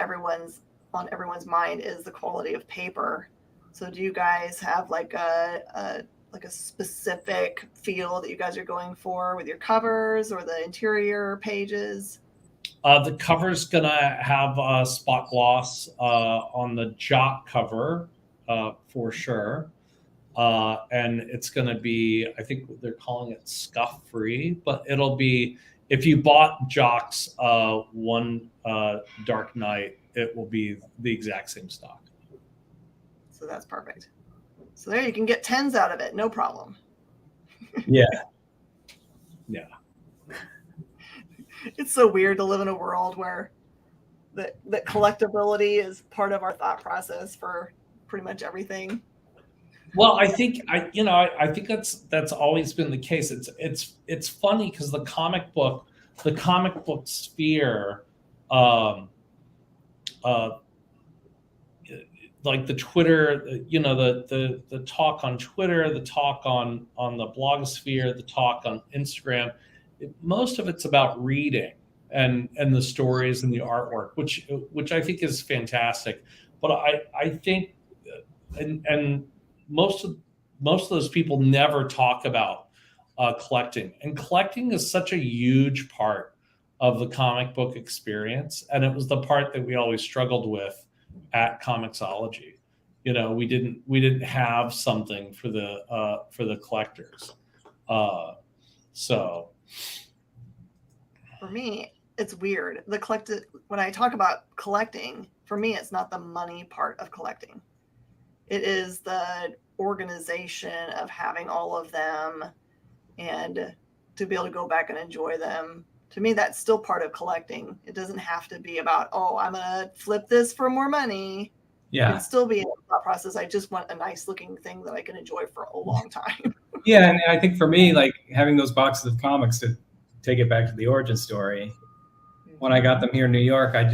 on everyone's mind is the quality of paper. So do you guys have like a specific feel that you guys are going for with your covers or the interior pages? The cover's gonna have spot gloss on the Jock cover for sure. And it's going to be, I think they're calling it scuff free, but it'll be, if you bought Jock's One Dark Night, it will be the exact same stock. So that's perfect. So there you can get 10s out of it, no problem. Yeah. Yeah. It's so weird to live in a world where that collectability is part of our thought process for pretty much everything. Well, I think that's always been the case. It's funny because the comic book sphere, like the Twitter, the talk on Twitter, the talk on the blog sphere, the talk on Instagram, most of it's about reading and the stories and the artwork, which I think is fantastic. But I think and most of those people never talk about collecting, and collecting is such a huge part of the comic book experience, and it was the part that we always struggled with at Comixology. We didn't have something for the collectors. So for me, it's weird. When I talk about collecting, for me, it's not the money part of collecting. It is the organization of having all of them and to be able to go back and enjoy them. To me, that's still part of collecting. It doesn't have to be about, I'm going to flip this for more money. Yeah. It can still be a thought process. I just want a nice looking thing that I can enjoy for a long time. Yeah. And I think for me, like having those boxes of comics, to take it back to the origin story, when I got them here in New York, I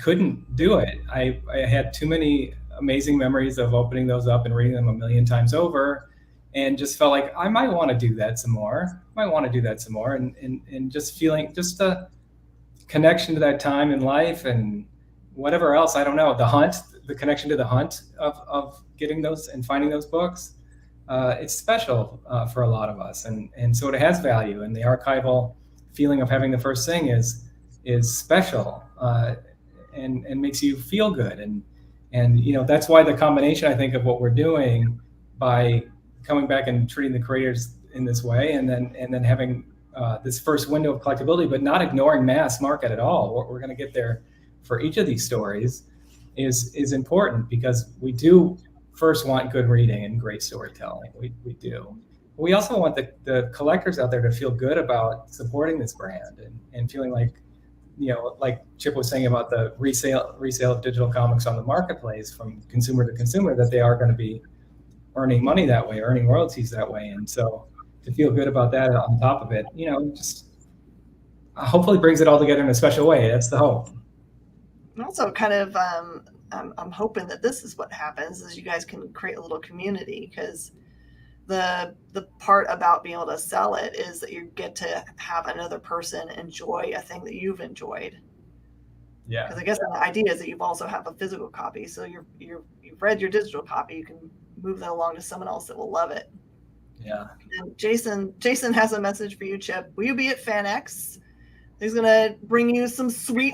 couldn't do it. I had too many amazing memories of opening those up and reading them a million times over. and just felt like I might want to do that some more. And just feeling just a connection to that time in life and whatever else, I don't know, the connection to the hunt of getting those and finding those books. It's special for a lot of us, and so it has value. And the archival feeling of having the first thing is special, and makes you feel good. And that's why the combination, I think, of what we're doing by coming back and treating the creators in this way, and then having this first window of collectability, but not ignoring mass market at all. What we're going to get there for each of these stories is important, because we do first want good reading and great storytelling. We do. We also want the collectors out there to feel good about supporting this brand and feeling like, like Chip was saying about the resale of digital comics on the marketplace from consumer to consumer, that they are going to be earning money that way, earning royalties that way. And so to feel good about that on top of it, just hopefully brings it all together in a special way. That's the hope. And also kind of, I'm hoping that this is what happens, is you guys can create a little community, because the part about being able to sell it is that you get to have another person enjoy a thing that you've enjoyed. Yeah. Because I guess the idea is that you've also have a physical copy, so you've read your digital copy, you can move that along to someone else that will love it. Yeah. And Jason has a message for you, Chip. Will you be at FanX? He's gonna bring you some sweet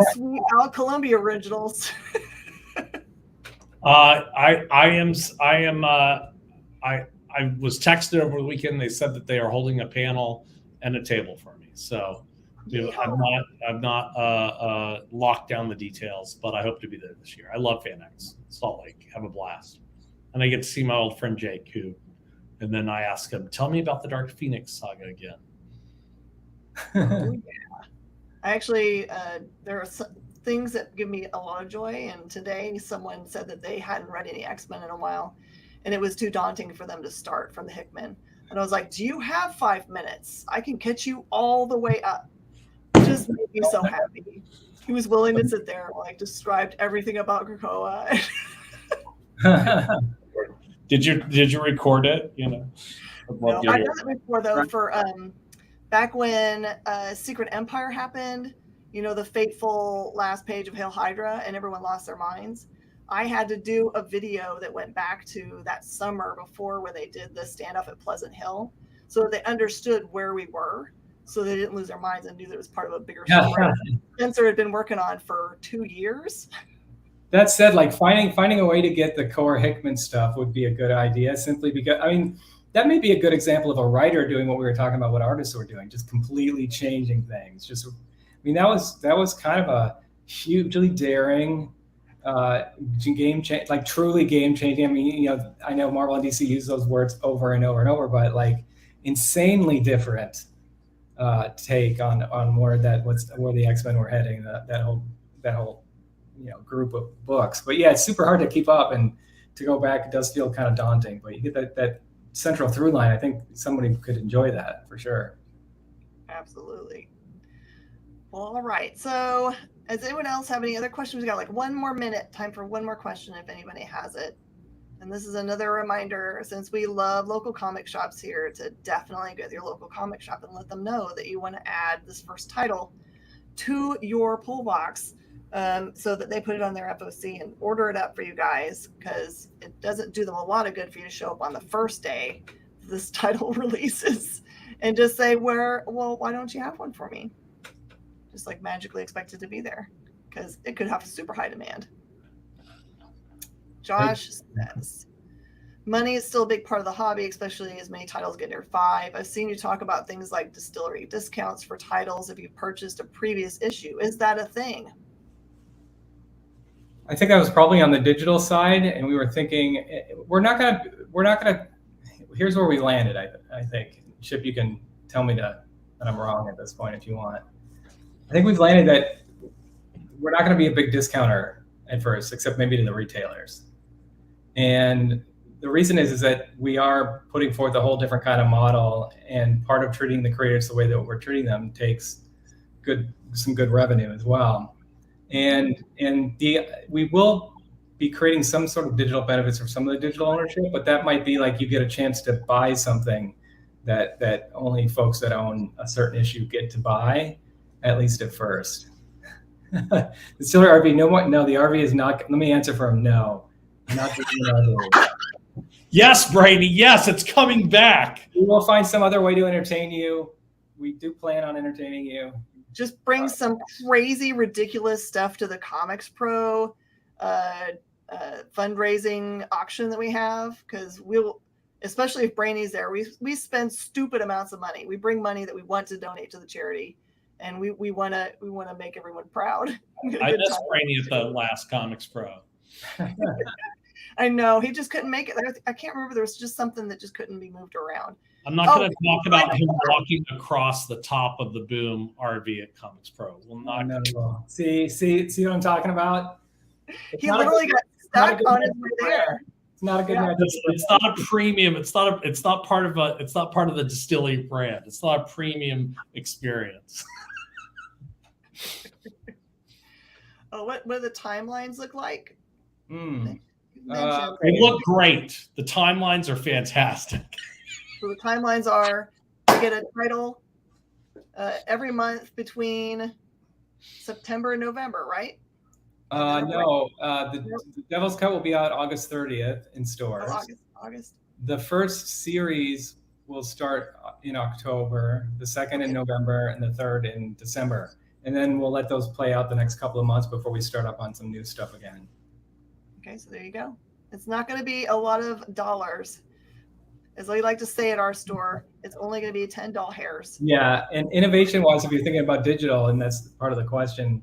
Al Columbia originals. I was texted over the weekend. They said that they are holding a panel and a table for me. So I've not locked down the details, but I hope to be there this year. I love FanX, Salt Lake. Have a blast. And I get to see my old friend Jake, and then I ask him, tell me about the Dark Phoenix saga again. Oh, yeah. I actually, there are some things that give me a lot of joy. And today someone said that they hadn't read any X-Men in a while, and it was too daunting for them to start from the Hickman. And I was like, do you have 5 minutes? I can catch you all the way up. It just made me so happy. He was willing to sit there, described everything about Krakoa. Did you record it? No, I've done it before, though, for back when Secret Empire happened, the fateful last page of Hail Hydra, and everyone lost their minds. I had to do a video that went back to that summer before, when they did the standoff at Pleasant Hill, so that they understood where we were, so they didn't lose their minds and knew that it was part of a bigger story. Spencer had been working on for 2 years. That said, finding a way to get the core Hickman stuff would be a good idea, simply because, that may be a good example of a writer doing what we were talking about, what artists were doing, just completely changing things. That was kind of a hugely daring, game change, truly game changing. I know Marvel and DC use those words over and over and over, but insanely different take on where the X-Men were heading, that whole group of books. But yeah, it's super hard to keep up, and to go back, it does feel kind of daunting. But you get that central through line. I think somebody could enjoy that for sure. Absolutely. Well, all right. So, does anyone else have any other questions? We got 1 more minute. Time for one more question, if anybody has it. And this is another reminder, since we love local comic shops here, to definitely go to your local comic shop and let them know that you want to add this first title to your pull box, so that they put it on their FOC and order it up for you guys, because it doesn't do them a lot of good for you to show up on the first day this title releases and just say, why don't you have one for me? Just magically expect it to be there, because it could have a super high demand. Josh says, money is still a big part of the hobby, especially as many titles get near 5. I've seen you talk about things like distillery discounts for titles if you purchased a previous issue. Is that a thing? I think that was probably on the digital side, and we were thinking we're not gonna. Here's where we landed. I think, Chip, you can tell me that I'm wrong at this point if you want. I think we've landed that we're not going to be a big discounter at first, except maybe to the retailers. And the reason is that we are putting forth a whole different kind of model, and part of treating the creators the way that we're treating them takes some good revenue as well. And we will be creating some sort of digital benefits for some of the digital ownership, but that might be like you get a chance to buy something that only folks that own a certain issue get to buy, at least at first. The Distillery RV, no, the RV is not. Let me answer for him. No, I'm not doing an RV. Yes, Brady. Yes, it's coming back. We will find some other way to entertain you. We do plan on entertaining you. Just bring some crazy, ridiculous stuff to the Comics Pro fundraising auction that we have, because we'll, especially if Brainy's there, we spend stupid amounts of money. We bring money that we want to donate to the charity, and we want to make everyone proud. I missed Brainy at the last Comics Pro. I know, he just couldn't make it. I can't remember. There was just something that just couldn't be moved around. I'm not going to talk about him walking across the top of the boom RV at Comics Pro. We'll not. No. See what I'm talking about? He literally got stuck on his way there. It's not a good match. It's not a premium. It's not part of the Distillery brand. It's not a premium experience. Oh, what do the timelines look like? They look great. The timelines are fantastic. So the timelines are, you get a title every month between September and November, right? No. The Devil's Cut will be out August 30th in stores. Oh, August. The first series will start in October, the second in November, and the third in December. And then we'll let those play out the next couple of months before we start up on some new stuff again. Okay, so there you go. It's not going to be a lot of dollars. As we like to say at our store, it's only going to be $10 hairs. Yeah, and innovation-wise, if you're thinking about digital, and that's part of the question,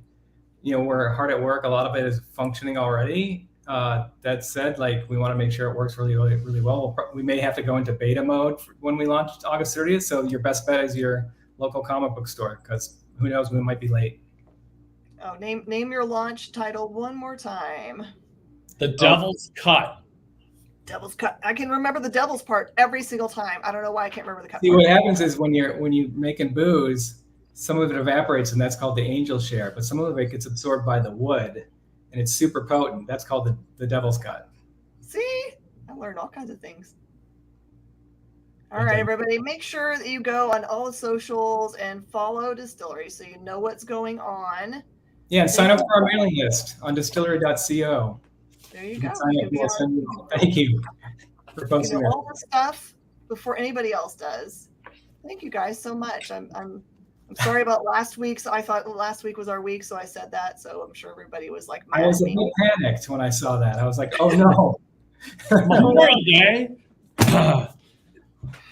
we're hard at work. A lot of it is functioning already. That said, we want to make sure it works really, really, really well. We may have to go into beta mode when we launch August 30th. So your best bet is your local comic book store, because who knows, we might be late. Oh, name your launch title one more time. The Devil's Cut. Devil's Cut. I can remember the Devil's part every single time. I don't know why I can't remember the cut. See, what happens is when you're making booze, some of it evaporates, and that's called the angel share. But some of it gets absorbed by the wood, and it's super potent. That's called the Devil's Cut. See, I learned all kinds of things. All right, everybody, make sure that you go on all the socials and follow Distillery so you know what's going on. Yeah, and sign up for our mailing list on distillery.co. There you go. Thank you for posting all the stuff before anybody else does. Thank you guys so much. I'm sorry about last week. So I thought last week was our week, so I said that. So I'm sure everybody was like, I was a bit panicked when I saw that. I was like, oh no. Memorial Day.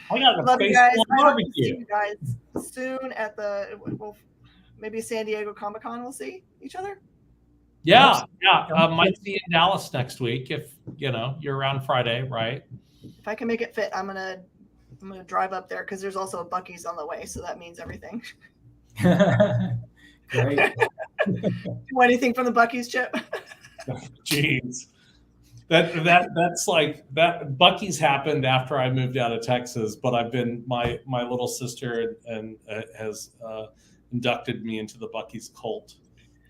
I got love you guys. I hope to see you guys soon at maybe San Diego Comic-Con. We'll see each other. Yeah. Might see you in Dallas next week if you're around Friday, right? If I can make it fit, I'm gonna drive up there because there's also a Buc-ee's on the way, so that means everything. Great. You want anything from the Buc-ee's, Chip? Jeez, that's like that. Buc-ee's happened after I moved out of Texas, but I've been my little sister and has inducted me into the Buc-ee's cult.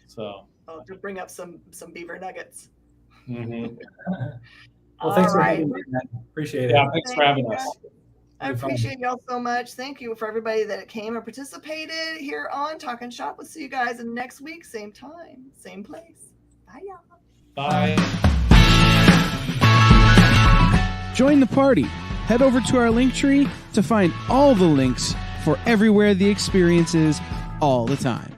So. To bring up some beaver nuggets. Mm-hmm. Well, thanks for having me. Appreciate it. Yeah, thanks for having us. I appreciate y'all so much. Thank you for everybody that came and participated here on Talkin Shop. We'll see you guys next week, same time, same place. Bye, y'all. Bye. Join the party. Head over to our link tree to find all the links for everywhere the experience is all the time.